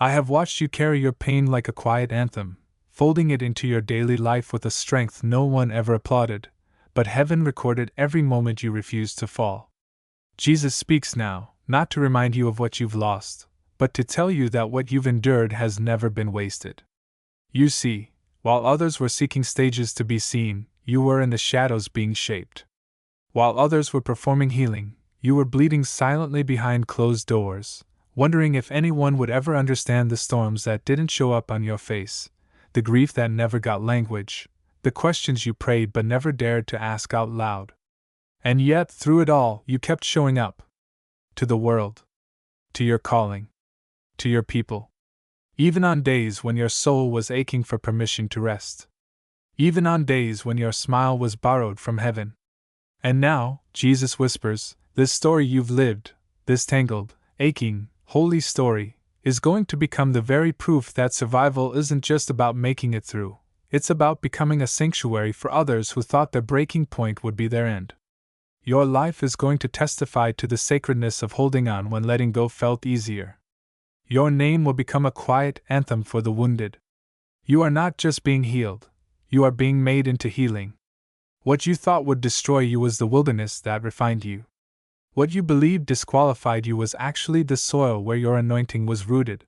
I have watched you carry your pain like a quiet anthem, folding it into your daily life with a strength no one ever applauded, but heaven recorded every moment you refused to fall. Jesus speaks now, not to remind you of what you've lost, but to tell you that what you've endured has never been wasted. You see, while others were seeking stages to be seen, you were in the shadows being shaped. While others were performing healing, you were bleeding silently behind closed doors, wondering if anyone would ever understand the storms that didn't show up on your face, the grief that never got language, the questions you prayed but never dared to ask out loud. And yet, through it all, you kept showing up. To the world. To your calling. To your people. Even on days when your soul was aching for permission to rest. Even on days when your smile was borrowed from heaven. And now, Jesus whispers, this story you've lived, this tangled, aching, holy story, is going to become the very proof that survival isn't just about making it through, it's about becoming a sanctuary for others who thought their breaking point would be their end. Your life is going to testify to the sacredness of holding on when letting go felt easier. Your name will become a quiet anthem for the wounded. You are not just being healed, you are being made into healing. What you thought would destroy you was the wilderness that refined you. What you believed disqualified you was actually the soil where your anointing was rooted.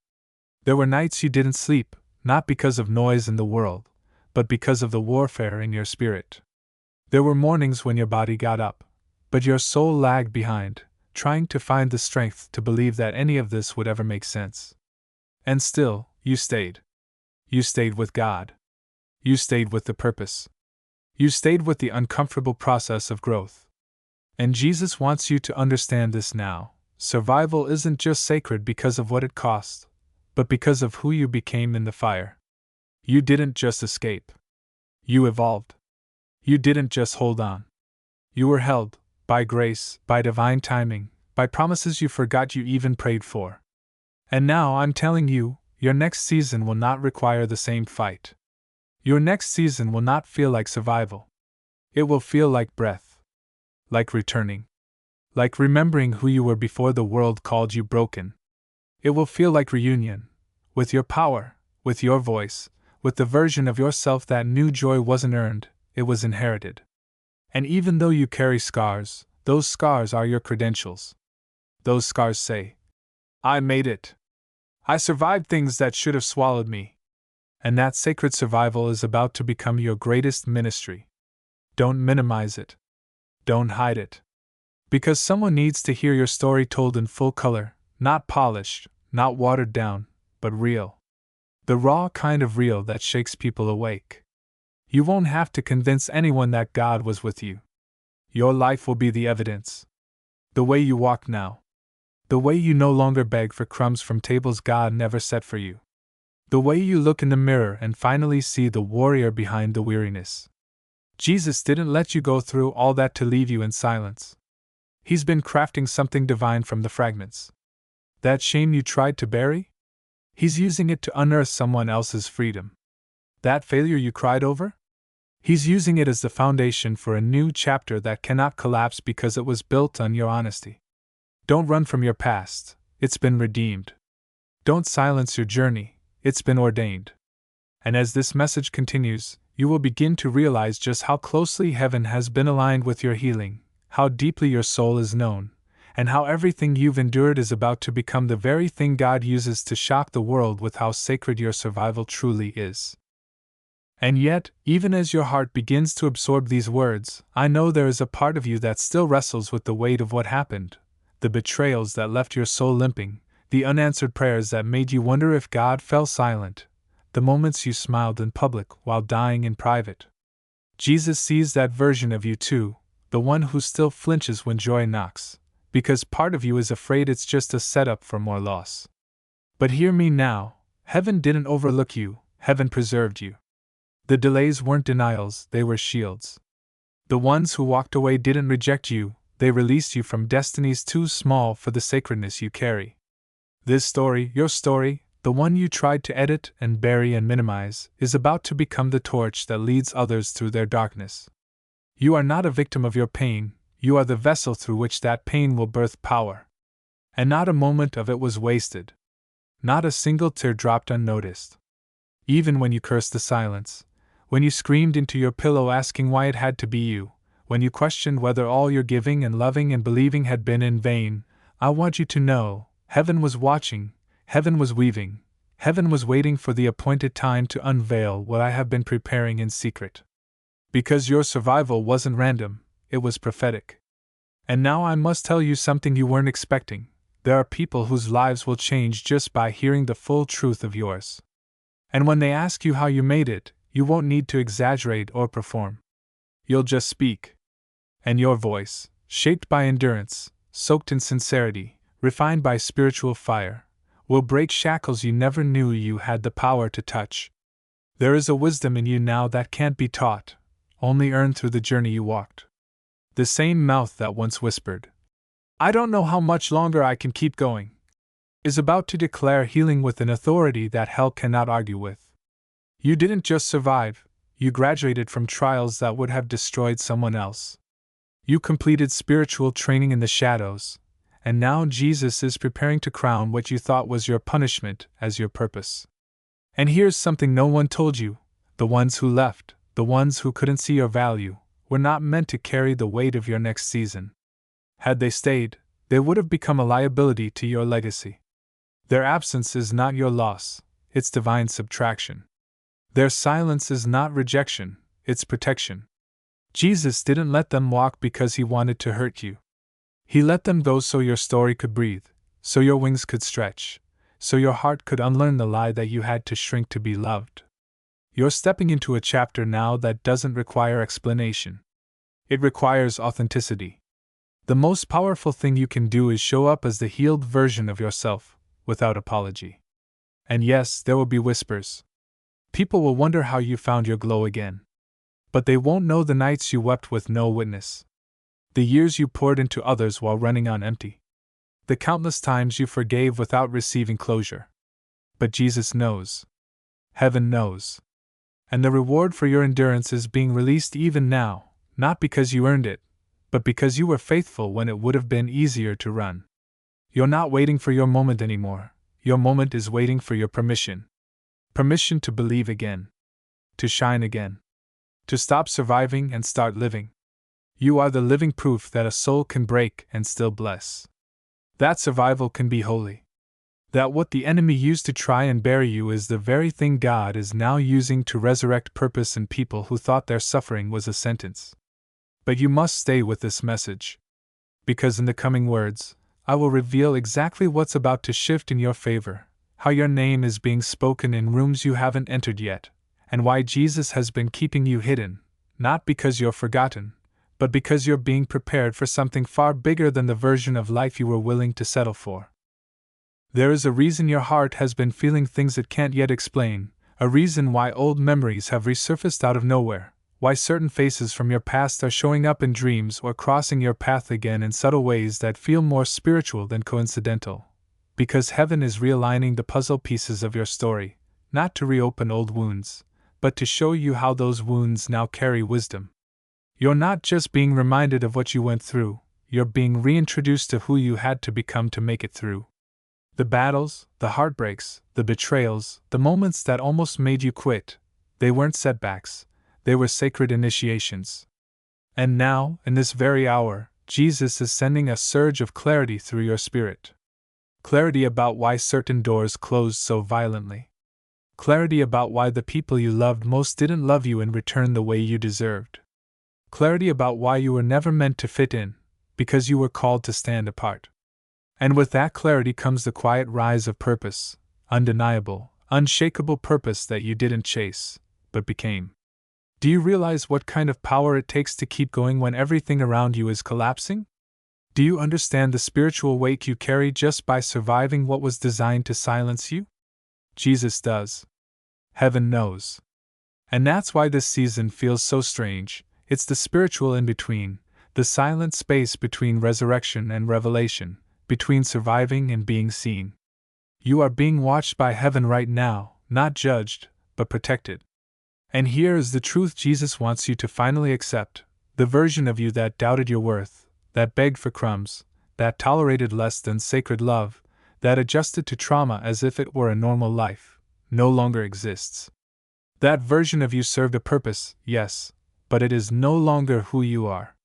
There were nights you didn't sleep, not because of noise in the world, but because of the warfare in your spirit. There were mornings when your body got up, but your soul lagged behind, trying to find the strength to believe that any of this would ever make sense. And still, you stayed. You stayed with God. You stayed with the purpose. You stayed with the uncomfortable process of growth. And Jesus wants you to understand this now. Survival isn't just sacred because of what it cost, but because of who you became in the fire. You didn't just escape. You evolved. You didn't just hold on. You were held, by grace, by divine timing, by promises you forgot you even prayed for. And now I'm telling you, your next season will not require the same fight. Your next season will not feel like survival. It will feel like breath. Like returning. Like remembering who you were before the world called you broken. It will feel like reunion. With your power, with your voice, with the version of yourself that knew joy wasn't earned, it was inherited. And even though you carry scars, those scars are your credentials. Those scars say, I made it. I survived things that should have swallowed me. And that sacred survival is about to become your greatest ministry. Don't minimize it. Don't hide it. Because someone needs to hear your story told in full color, not polished, not watered down, but real. The raw kind of real that shakes people awake. You won't have to convince anyone that God was with you. Your life will be the evidence. The way you walk now. The way you no longer beg for crumbs from tables God never set for you. The way you look in the mirror and finally see the warrior behind the weariness. Jesus didn't let you go through all that to leave you in silence. He's been crafting something divine from the fragments. That shame you tried to bury? He's using it to unearth someone else's freedom. That failure you cried over? He's using it as the foundation for a new chapter that cannot collapse because it was built on your honesty. Don't run from your past, it's been redeemed. Don't silence your journey, it's been ordained. And as this message continues, you will begin to realize just how closely heaven has been aligned with your healing, how deeply your soul is known, and how everything you've endured is about to become the very thing God uses to shock the world with how sacred your survival truly is. And yet, even as your heart begins to absorb these words, I know there is a part of you that still wrestles with the weight of what happened, the betrayals that left your soul limping, the unanswered prayers that made you wonder if God fell silent, the moments you smiled in public while dying in private. Jesus sees that version of you too, the one who still flinches when joy knocks, because part of you is afraid it's just a setup for more loss. But hear me now, heaven didn't overlook you, heaven preserved you. The delays weren't denials, they were shields. The ones who walked away didn't reject you, they released you from destinies too small for the sacredness you carry. This story, your story, the one you tried to edit and bury and minimize, is about to become the torch that leads others through their darkness. You are not a victim of your pain, you are the vessel through which that pain will birth power. And not a moment of it was wasted. Not a single tear dropped unnoticed. Even when you cursed the silence, when you screamed into your pillow asking why it had to be you, when you questioned whether all your giving and loving and believing had been in vain, I want you to know, heaven was watching, heaven was weaving, heaven was waiting for the appointed time to unveil what I have been preparing in secret. Because your survival wasn't random, it was prophetic. And now I must tell you something you weren't expecting. There are people whose lives will change just by hearing the full truth of yours. And when they ask you how you made it, you won't need to exaggerate or perform. You'll just speak. And your voice, shaped by endurance, soaked in sincerity, refined by spiritual fire, will break shackles you never knew you had the power to touch. There is a wisdom in you now that can't be taught, only earned through the journey you walked. The same mouth that once whispered, "I don't know how much longer I can keep going," is about to declare healing with an authority that hell cannot argue with. You didn't just survive, you graduated from trials that would have destroyed someone else. You completed spiritual training in the shadows, and now Jesus is preparing to crown what you thought was your punishment as your purpose. And here's something no one told you: the ones who left, the ones who couldn't see your value, were not meant to carry the weight of your next season. Had they stayed, they would have become a liability to your legacy. Their absence is not your loss, it's divine subtraction. Their silence is not rejection, it's protection. Jesus didn't let them walk because he wanted to hurt you. He let them go so your story could breathe, so your wings could stretch, so your heart could unlearn the lie that you had to shrink to be loved. You're stepping into a chapter now that doesn't require explanation. It requires authenticity. The most powerful thing you can do is show up as the healed version of yourself, without apology. And yes, there will be whispers. People will wonder how you found your glow again. But they won't know the nights you wept with no witness. The years you poured into others while running on empty. The countless times you forgave without receiving closure. But Jesus knows. Heaven knows. And the reward for your endurance is being released even now, not because you earned it, but because you were faithful when it would have been easier to run. You're not waiting for your moment anymore. Your moment is waiting for your permission. Permission to believe again. To shine again. To stop surviving and start living. You are the living proof that a soul can break and still bless. That survival can be holy. That what the enemy used to try and bury you is the very thing God is now using to resurrect purpose in people who thought their suffering was a sentence. But you must stay with this message. Because in the coming words, I will reveal exactly what's about to shift in your favor, how your name is being spoken in rooms you haven't entered yet, and why Jesus has been keeping you hidden, not because you're forgotten, but because you're being prepared for something far bigger than the version of life you were willing to settle for. There is a reason your heart has been feeling things it can't yet explain, a reason why old memories have resurfaced out of nowhere, why certain faces from your past are showing up in dreams or crossing your path again in subtle ways that feel more spiritual than coincidental. Because heaven is realigning the puzzle pieces of your story, not to reopen old wounds, but to show you how those wounds now carry wisdom. You're not just being reminded of what you went through, you're being reintroduced to who you had to become to make it through. The battles, the heartbreaks, the betrayals, the moments that almost made you quit, they weren't setbacks, they were sacred initiations. And now, in this very hour, Jesus is sending a surge of clarity through your spirit. Clarity about why certain doors closed so violently. Clarity about why the people you loved most didn't love you in return the way you deserved. Clarity about why you were never meant to fit in, because you were called to stand apart. And with that clarity comes the quiet rise of purpose, undeniable, unshakable purpose that you didn't chase, but became. Do you realize what kind of power it takes to keep going when everything around you is collapsing? Do you understand the spiritual weight you carry just by surviving what was designed to silence you? Jesus does. Heaven knows. And that's why this season feels so strange. It's the spiritual in-between, the silent space between resurrection and revelation, between surviving and being seen. You are being watched by heaven right now, not judged, but protected. And here is the truth Jesus wants you to finally accept, the version of you that doubted your worth, that begged for crumbs, that tolerated less than sacred love, that adjusted to trauma as if it were a normal life, no longer exists. That version of you served a purpose, yes, but it is no longer who you are.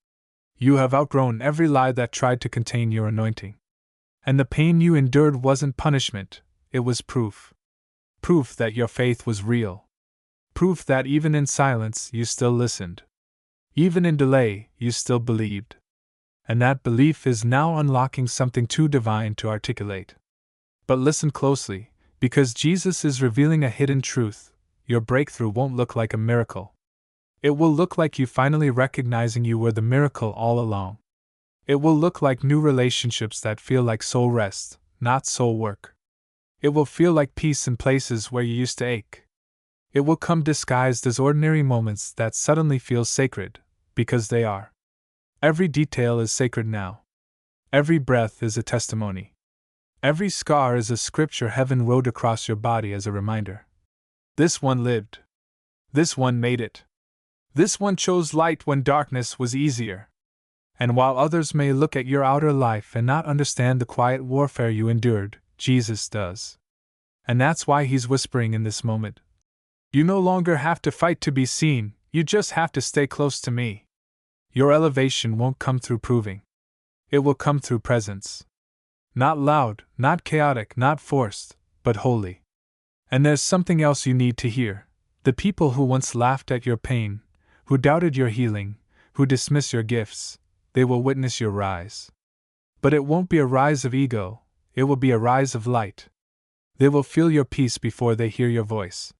You have outgrown every lie that tried to contain your anointing. And the pain you endured wasn't punishment, it was proof. Proof that your faith was real. Proof that even in silence you still listened. Even in delay, you still believed. And that belief is now unlocking something too divine to articulate. But listen closely, because Jesus is revealing a hidden truth. Your breakthrough won't look like a miracle. It will look like you finally recognizing you were the miracle all along. It will look like new relationships that feel like soul rest, not soul work. It will feel like peace in places where you used to ache. It will come disguised as ordinary moments that suddenly feel sacred, because they are. Every detail is sacred now. Every breath is a testimony. Every scar is a scripture heaven wrote across your body as a reminder. This one lived. This one made it. This one chose light when darkness was easier. And while others may look at your outer life and not understand the quiet warfare you endured, Jesus does. And that's why he's whispering in this moment. You no longer have to fight to be seen, you just have to stay close to me. Your elevation won't come through proving. It will come through presence. Not loud, not chaotic, not forced, but holy. And there's something else you need to hear. The people who once laughed at your pain, who doubted your healing, who dismiss your gifts, they will witness your rise. But it won't be a rise of ego, it will be a rise of light. They will feel your peace before they hear your voice.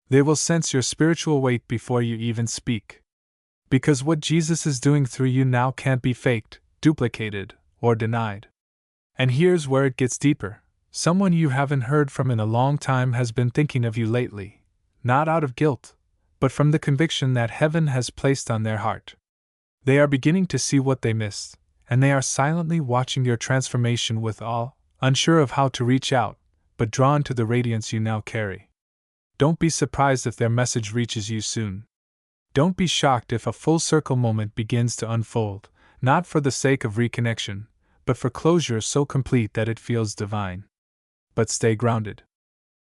They will sense your spiritual weight before you even speak. Because what Jesus is doing through you now can't be faked, duplicated, or denied. And here's where it gets deeper. Someone you haven't heard from in a long time has been thinking of you lately, not out of guilt, but from the conviction that heaven has placed on their heart. They are beginning to see what they missed, and they are silently watching your transformation with awe, unsure of how to reach out, but drawn to the radiance you now carry. Don't be surprised if their message reaches you soon. Don't be shocked if a full circle moment begins to unfold, not for the sake of reconnection, but for closure so complete that it feels divine. But stay grounded.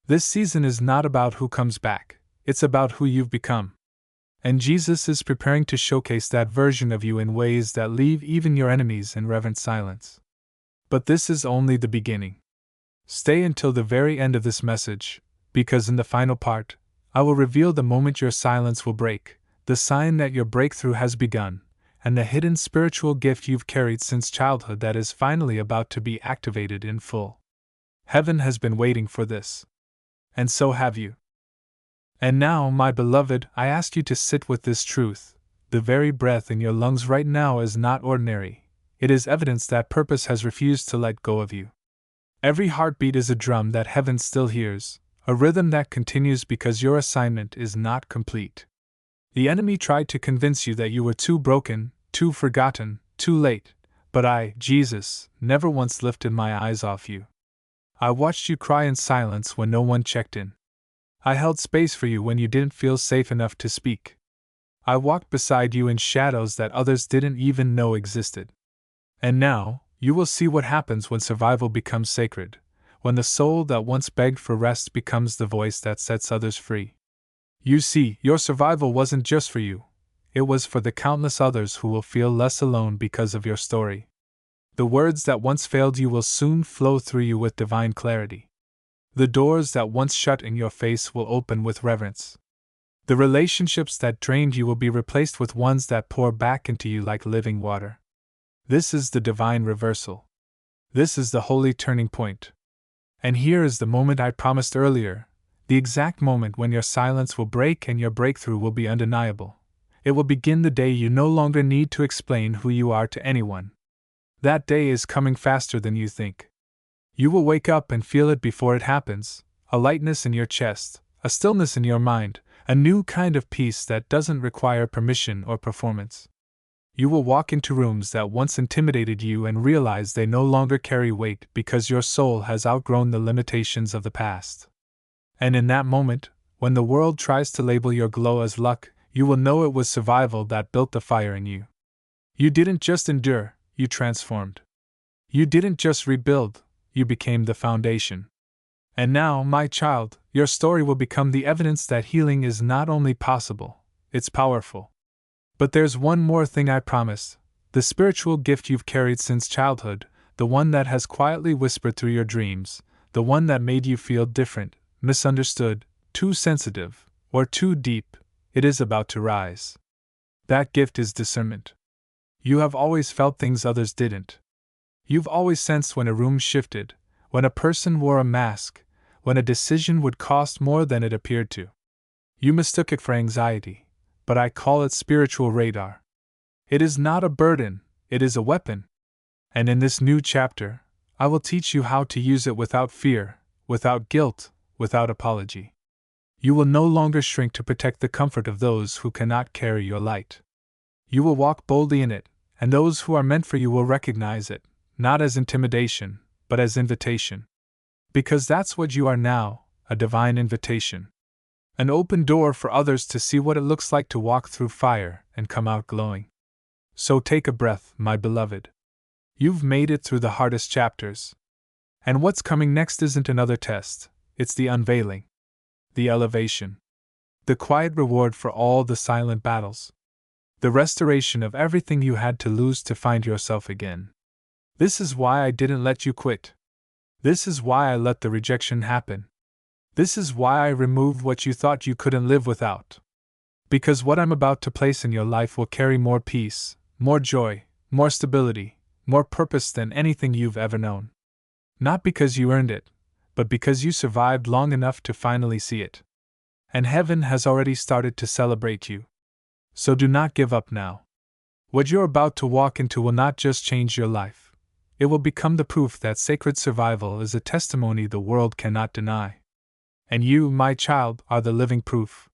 This season is not about who comes back, it's about who you've become. And Jesus is preparing to showcase that version of you in ways that leave even your enemies in reverent silence. But this is only the beginning. Stay until the very end of this message, because in the final part, I will reveal the moment your silence will break, the sign that your breakthrough has begun, and the hidden spiritual gift you've carried since childhood that is finally about to be activated in full. Heaven has been waiting for this. And so have you. And now, my beloved, I ask you to sit with this truth. The very breath in your lungs right now is not ordinary. It is evidence that purpose has refused to let go of you. Every heartbeat is a drum that heaven still hears, a rhythm that continues because your assignment is not complete. The enemy tried to convince you that you were too broken, too forgotten, too late, but I, Jesus, never once lifted my eyes off you. I watched you cry in silence when no one checked in. I held space for you when you didn't feel safe enough to speak. I walked beside you in shadows that others didn't even know existed. And now, you will see what happens when survival becomes sacred, when the soul that once begged for rest becomes the voice that sets others free. You see, your survival wasn't just for you, it was for the countless others who will feel less alone because of your story. The words that once failed you will soon flow through you with divine clarity. The doors that once shut in your face will open with reverence. The relationships that drained you will be replaced with ones that pour back into you like living water. This is the divine reversal. This is the holy turning point. And here is the moment I promised earlier, the exact moment when your silence will break and your breakthrough will be undeniable. It will begin the day you no longer need to explain who you are to anyone. That day is coming faster than you think. You will wake up and feel it before it happens, a lightness in your chest, a stillness in your mind, a new kind of peace that doesn't require permission or performance. You will walk into rooms that once intimidated you and realize they no longer carry weight because your soul has outgrown the limitations of the past. And in that moment, when the world tries to label your glow as luck, you will know it was survival that built the fire in you. You didn't just endure, you transformed. You didn't just rebuild, you became the foundation. And now, my child, your story will become the evidence that healing is not only possible, it's powerful. But there's one more thing I promise: the spiritual gift you've carried since childhood, the one that has quietly whispered through your dreams, the one that made you feel different, misunderstood, too sensitive, or too deep, it is about to rise. That gift is discernment. You have always felt things others didn't. You've always sensed when a room shifted, when a person wore a mask, when a decision would cost more than it appeared to. You mistook it for anxiety, but I call it spiritual radar. It is not a burden, it is a weapon. And in this new chapter, I will teach you how to use it without fear, without guilt, without apology. You will no longer shrink to protect the comfort of those who cannot carry your light. You will walk boldly in it, and those who are meant for you will recognize it, not as intimidation, but as invitation. Because that's what you are now, a divine invitation. An open door for others to see what it looks like to walk through fire and come out glowing. So take a breath, my beloved. You've made it through the hardest chapters. And what's coming next isn't another test, it's the unveiling. The elevation. The quiet reward for all the silent battles. The restoration of everything you had to lose to find yourself again. This is why I didn't let you quit. This is why I let the rejection happen. This is why I removed what you thought you couldn't live without. Because what I'm about to place in your life will carry more peace, more joy, more stability, more purpose than anything you've ever known. Not because you earned it, but because you survived long enough to finally see it. And heaven has already started to celebrate you. So do not give up now. What you're about to walk into will not just change your life. It will become the proof that sacred survival is a testimony the world cannot deny. And you, my child, are the living proof.